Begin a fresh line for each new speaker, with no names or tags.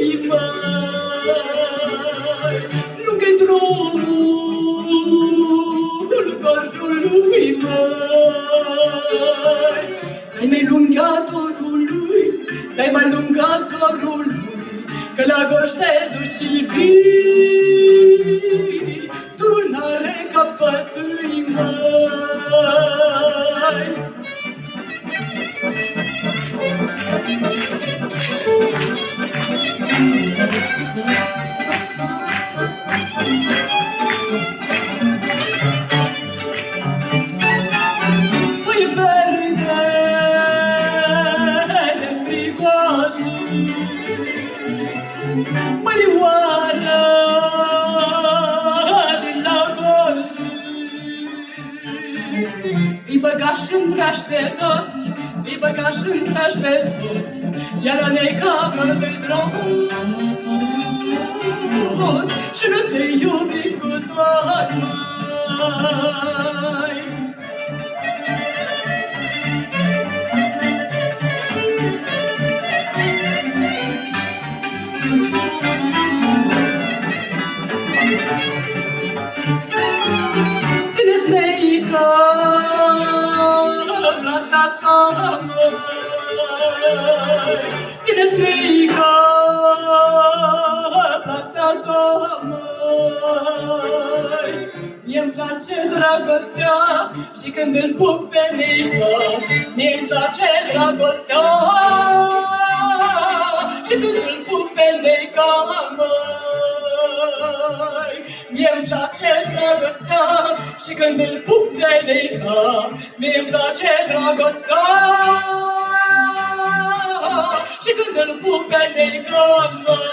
lui, măi. Lung-i drumul gorjului, măi. Dai mai lunga dorului, dai mai lunga dorului, că la goș te duci și vii. Dorul n-are capăt, măi. Foi verde de prigoji, mărioară din la goji. Îi băga și-n dragi pe toți, îi băga și-n dragi pe toți, iar la neca vreo de-i zdroți, și nu te iubi cu tot, măi. Ține-ți neică plata ta, măi. Ține-ți neică plata ta, măi. Mie-mi place dragostea și când îl pup pe neică. Mie-mi place dragostea și când îl pup pe neică, măi. Mie-mi place dragostea și când îl pup pe neică. Mie-mi place dragostea și când îl pup pe neică, măi.